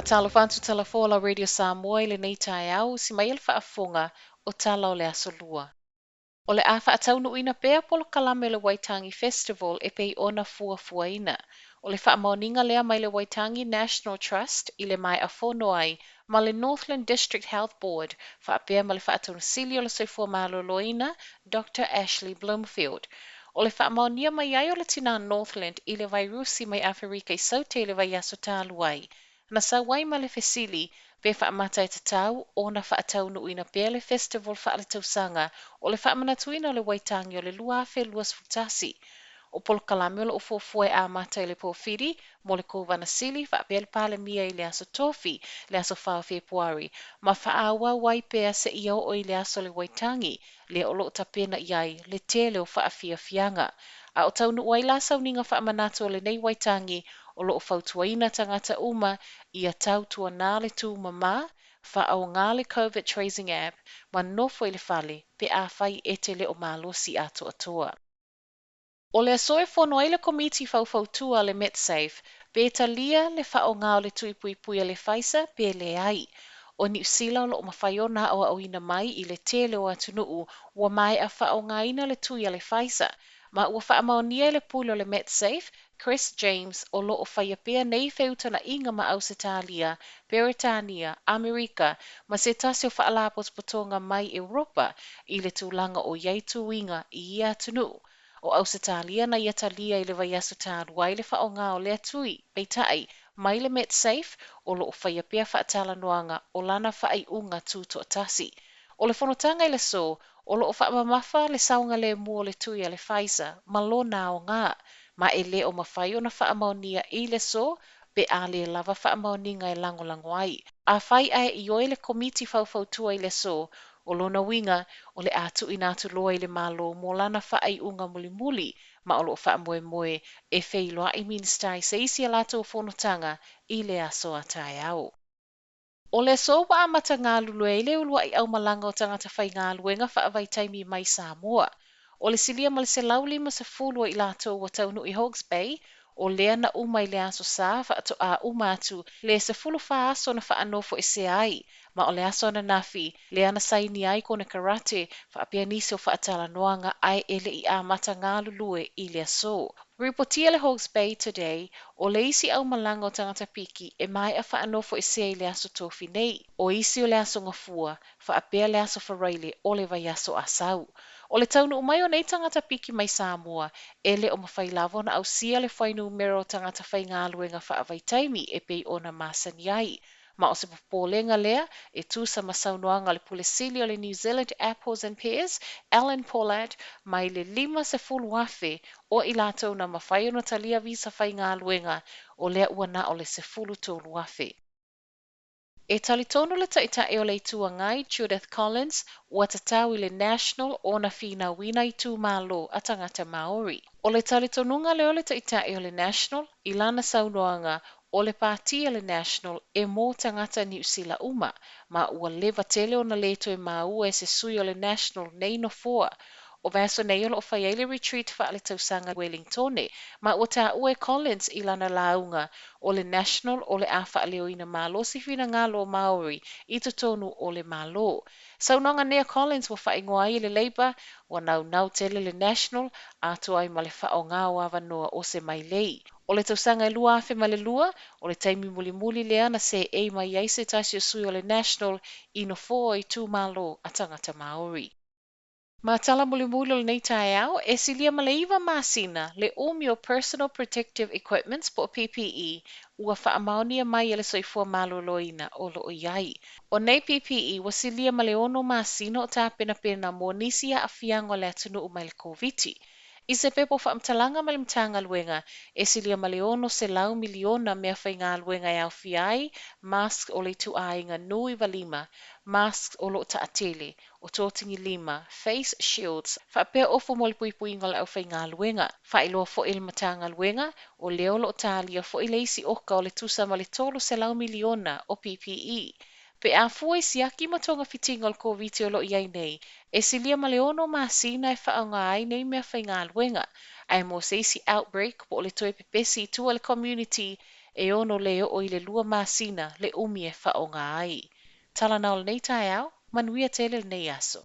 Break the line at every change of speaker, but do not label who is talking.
Whaatalo whantu talafola Radio Samoa i le nei tae au si mai le whaafunga o tala o le asolua. O le a whaataunu ina pēr polo kalame le Waitangi Festival e pei ona fuafuaina. O le whaamaoninga lea mai le Waitangi National Trust i le mai a whono ai ma le Northland District Health Board whaapea ma le whaataunu sili o le soifua maloloina Dr. Ashley Bloomfield. O le whaamaonia mai ai o le tina Northland i le vairusi mai Afrika i saute le vai aso tālu ai. Na sa wai ma le fesili, pe whaamata e te tau, o na whaataunu ina pēr le festival whaale tausanga, o le whaamanatuina o le Waitangi o le luafe luas futasi. O polo kalame o le ufuafue a mata i le pōwhiri, mo le kōwana sili, whaapea le pāle mia i le aso tofi, le aso whao Februari, ma whaawa wai pēr se ia o i le aso le Waitangi, le o loo tapena iai, le tele o whaafia fianga. A o taunu wai la sauninga whaamanatu o le nei Waitangi, o loo fautuaina tangata uma, ia tau tua nā le tū mama, whaau ngā le COVID tracing app, ma nofo i le whale, pe a whai e te leo mālosi ato atoa. O le asoe whono ai le komiti fau-fautua le MetSafe, pe ta lia le whao ngā o le tuipuipui a le Pfizer pe le ai. O New Zealand lo mawhaiona o au ina mai i le tele o atunuu, ua mai a whao ngā ina le tui a le Pfizer, ma ua whaamaonia i le pulo le MetSafe, Chris James o lo o whaiapea nei whiutana inga ma Ausitalia, Peritania, Amerika, ma se tasi o whaalapos potonga mai Europa i le tūlanga o iei tuinga i ia atunuu. O Ausitalia na ia talia i le vaiaso tālu ai le whaonga o le atui, peitai, mai le MetSafe o lo o whaiapea whaatala noanga o lana whaai unga tūto tasi. O le whanotanga i le so, o lo o whaamamafa le saunga le mua le tui a le Pfizer, ma lo nā o ngā, ma e le o mawhai o na whaamaunia i le so, pe a le lava whaamauninga e lango ai. A whai ai i oi le komiti fau-fautua i le so, o lona winga o le atu ina atu loa i le malo mo lana whaai unga muli ma o lo wha moe e wheiloa i minsta i se isi alato o whanotanga i le aso a tae au. O le so wa amata ngā lulue i le ulua i au malanga o tangata whai ngā luenga whaavai taimi mai Samoa. O le silia ma le se lau lima se fulua i lato wa taunu i Hawke's Bay, o lea na uma i le aso sa whaato a uma atu le se fulu wha aso na whaanofo e se ai, ma o le aso na nafi, le ana saini ai kone karate, whaapia nisi o whaatala noanga ai ele i a mata ngā lulue i le aso. Ripotia le Hawke's Bay Today, o le isi au malanga o tangata piki e mai a whaanofo e se i le aso tofi nei, o isi o le aso ngafua, whaapia le aso wharaile o le vai aso asau. O le taunu umai o nei tangata piki mai Samoa, ele o mawhai lavo na au sia le whainu mero tangata whai ngā luenga whaavai taimi e pei o na masani ai. Ma o se popolenga lea, e tūsa masaunoanga le pulesili o le New Zealand Apples and Pears, Alan Pollard, mai le 5 afe o i lātou na mawhai o na talia visa whai ngā luenga o lea ua na o le 13 afe. E talitonu le taʻitaʻi o le itua ngai Judith Collins ua tatau i le National o na whina wina i tūmālo a tangata Maori. O le talitonunga leo le taʻitaʻi o le National i lana saunoanga o le pāti le National e mō tangata New Zealand uma, ma ua lewa tele o na leto e māua e se sui o le National nei no foa. O vaso nei o whai eile retreat wha le tausanga Wellingtone, ma o ta ue Collins i lana launga o le National o le awha leo ina malo si whina ngalo Maori i to tonu o le malo. Saunanga nea Collins wa whai ngoa i le Labour, wa nau tele le National, ato ai ma le wha o ngā o awanoa o se mai lei. O le tausanga e lua afe ma le lua, o le taimi muli lea na se e mai ai se tasi o sui o le National i no fo i tū malo a tangata Maori. Ma tala mulimuli o le nei tae au, e silia ma le iwa masina le umi o Personal Protective Equipments po PPE ua whaamaonia mai e le soifua maloloina o lo o iai. O nei PPE wa silia ma le ono masina o tā pena mo nisi a afiango le atunu mai le COVID-19. I se pepo whaamtalanga ma le mtanga luenga, e silia ma le ono se lau miliona mea whai ngā luenga e au fiai, mask o le tu ainga nui walima, masks o lo taatele, o tōtingi lima, face shields, whaapea ofo mo le puipuinga le au whai ngā luenga, whaeloa fo il matanga luenga, o leo lo talia fo ile isi oka o le tusa ma le tolu se lau miliona o PPE. Pe a fua si aki matonga fitinga o le COVID o lo iai nei, e silia ma le ono masina e whaonga ai nei mea whai ngā luenga, ai mo se isi outbreak po le toe pepesi tua le community e ono le o i le lua masina le umi e whaonga ai. Tala na o le nei tae au, manuia tele le nei aso.